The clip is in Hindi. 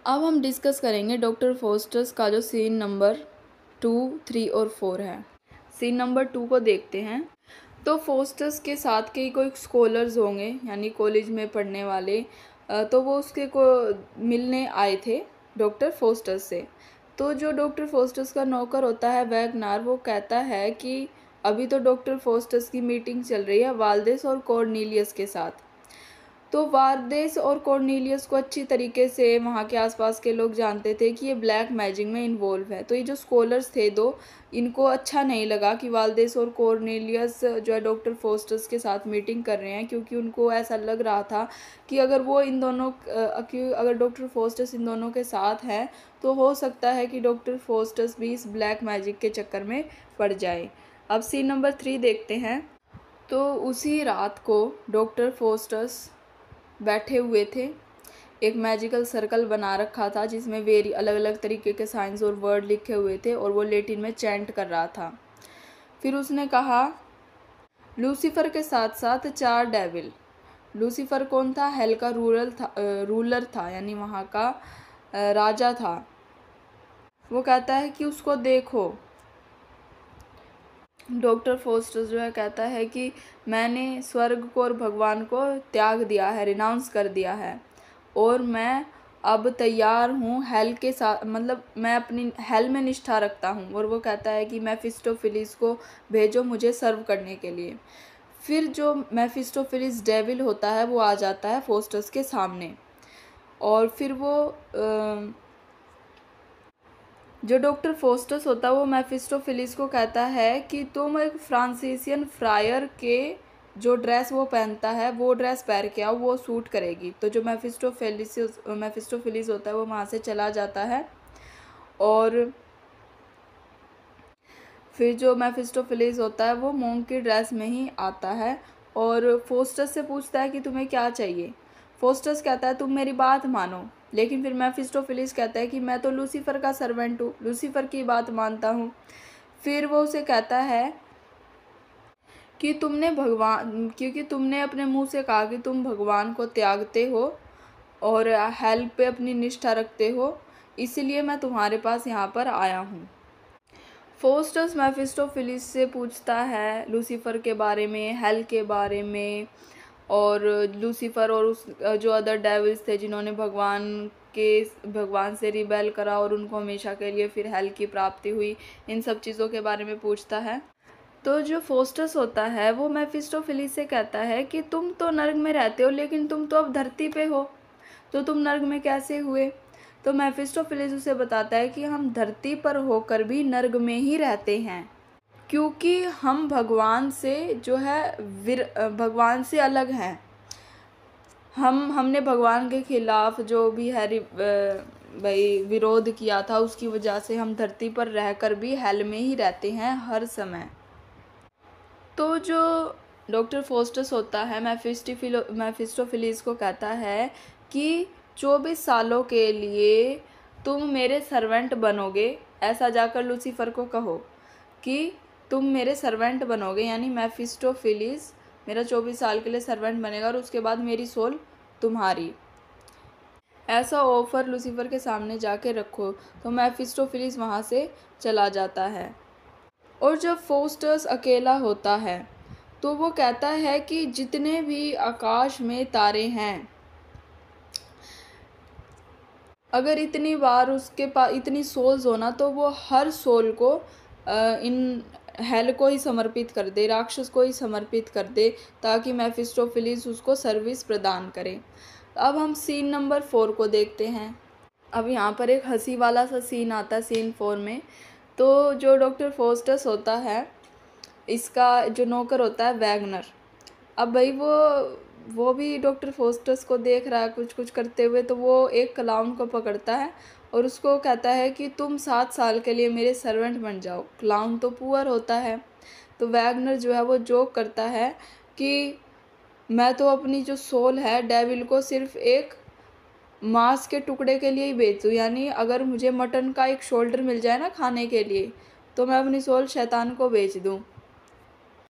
अब हम डिस्कस करेंगे डॉक्टर फोस्टर्स का जो सीन नंबर 2, 3 और 4 है। सीन नंबर 2 को देखते हैं। तो फोस्टर्स के साथ के कोई स्कॉलर्स होंगे, यानी कॉलेज में पढ़ने वाले, तो वो उसके को मिलने आए थे डॉक्टर फोस्टर्स से। तो जो डॉक्टर फोस्टर्स का नौकर होता है वैगनार, वो कहता है कि अभी तो डॉक्टर फोस्टर्स की मीटिंग चल रही है वाल्डेस और कॉर्नेलियस के साथ। तो वाल्डेस और कॉर्नेलियस को अच्छी तरीके से वहाँ के आसपास के लोग जानते थे कि ये ब्लैक मैजिक में इन्वॉल्व है। तो ये जो स्कॉलर्स थे दो, इनको अच्छा नहीं लगा कि वाल्डेस और कॉर्नेलियस जो है डॉक्टर फोस्टर्स के साथ मीटिंग कर रहे हैं, क्योंकि उनको ऐसा लग रहा था कि अगर वो इन दोनों अगर डॉक्टर फोस्टर्स इन दोनों के साथ हैं तो हो सकता है कि डॉक्टर फोस्टर्स भी इस ब्लैक मैजिक के चक्कर में पड़ जाए। अब सीन नंबर 3 देखते हैं। तो उसी रात को डॉक्टर फोस्टर्स बैठे हुए थे। एक मैजिकल सर्कल बना रखा था जिसमें वेरी अलग अलग तरीके के साइंस और वर्ड लिखे हुए थे और वो लैटिन में चैंट कर रहा था। फिर उसने कहा, लूसीफर के साथ साथ 4 डेविल। लूसीफर कौन था? हेल का रूलर था, यानी वहाँ का राजा था। वो कहता है कि उसको देखो। डॉक्टर फोस्टर्स जो है कहता है कि मैंने स्वर्ग को और भगवान को त्याग दिया है, रिनाउंस कर दिया है, और मैं अब तैयार हूँ हेल के साथ, मतलब मैं अपनी हेल में निष्ठा रखता हूँ। और वो कहता है कि मेफिस्टोफिलिस को भेजो मुझे सर्व करने के लिए। फिर जो मेफिस्टोफिलिस डेविल होता है वो आ जाता है फोस्टर्स के सामने, और फिर वो जो डॉक्टर फोस्टर्स होता है वो मेफिस्टोफिलिस को कहता है कि तुम एक फ्रांसीसियन फ्रायर के जो ड्रेस वो पहनता है वो ड्रेस पहन के आओ, वो सूट करेगी। तो जो मेफिस्टोफिलिस होता है वो वहाँ से चला जाता है, और फिर जो मेफिस्टोफिलिस होता है वो मोंक की ड्रेस में ही आता है और फोस्टर्स से पूछता है कि तुम्हें क्या चाहिए। फोस्टर्स कहता है तुम मेरी बात मानो, लेकिन फिर मेफिस्टोफिलिस कहता है कि मैं तो लूसीफर का सर्वेंट हूँ, लूसीफर की बात मानता हूँ। फिर वो उसे कहता है कि क्योंकि तुमने अपने मुंह से कहा कि तुम भगवान को त्यागते हो और हेल्प पे अपनी निष्ठा रखते हो, इसीलिए मैं तुम्हारे पास यहाँ पर आया हूँ। फोस्टर्स मेफिस्टोफिलिस से पूछता है लूसीफर के बारे में, हेल के बारे में, और लूसीफर और उस जो अदर डेविल्स थे जिन्होंने भगवान से रिबेल करा और उनको हमेशा के लिए फिर हेल की प्राप्ति हुई, इन सब चीज़ों के बारे में पूछता है। तो जो फोस्टर्स होता है वो मेफिस्टोफिलिस से कहता है कि तुम तो नर्क में रहते हो, लेकिन तुम तो अब धरती पे हो, तो तुम नर्क में कैसे हुए? तो मेफिस्टोफिलिस उसे बताता है कि हम धरती पर होकर भी नर्क में ही रहते हैं, क्योंकि हम भगवान से जो है भगवान से अलग हैं। हमने भगवान के खिलाफ जो भी है भाई विरोध किया था, उसकी वजह से हम धरती पर रहकर भी हेल में ही रहते हैं हर समय। तो जो डॉक्टर फोस्टर्स होता है मेफिस्टोफिलिस को कहता है कि 24 सालों के लिए तुम मेरे सर्वेंट बनोगे, ऐसा जाकर लूसीफर को कहो कि तुम मेरे सर्वेंट बनोगे, यानी मेफिस्टोफिलिस मेरा 24 साल के लिए सर्वेंट बनेगा और उसके बाद मेरी सोल तुम्हारी। ऐसा ऑफर लूसीफर के सामने जाके रखो। तो मेफिस्टोफिलिस वहाँ से चला जाता है। और जब फोस्टर्स अकेला होता है तो वो कहता है कि जितने भी आकाश में तारे हैं, अगर इतनी बार उसके पास इतनी सोल्स हो ना, तो वो हर सोल को इन हेल को ही समर्पित कर दे, राक्षस को ही समर्पित कर दे, ताकि मेफिस्टोफिलिस उसको सर्विस प्रदान करे। अब हम सीन नंबर 4 को देखते हैं। अब यहाँ पर एक हंसी वाला सा सीन आता है सीन 4 में। तो जो डॉक्टर फोस्टर्स होता है, इसका जो नौकर होता है वैगनर, अब भाई वो भी डॉक्टर फोस्टर्स को देख रहा है कुछ कुछ करते हुए, तो वो एक क्लाउन को पकड़ता है और उसको कहता है कि तुम 7 साल के लिए मेरे सर्वेंट बन जाओ। क्लाउन तो पुअर होता है, तो वैगनर जो है वो जोक करता है कि मैं तो अपनी जो सोल है डेविल को सिर्फ एक मांस के टुकड़े के लिए ही बेच दूँ, यानी अगर मुझे मटन का एक शोल्डर मिल जाए ना खाने के लिए, तो मैं अपनी सोल शैतान को बेच दूँ।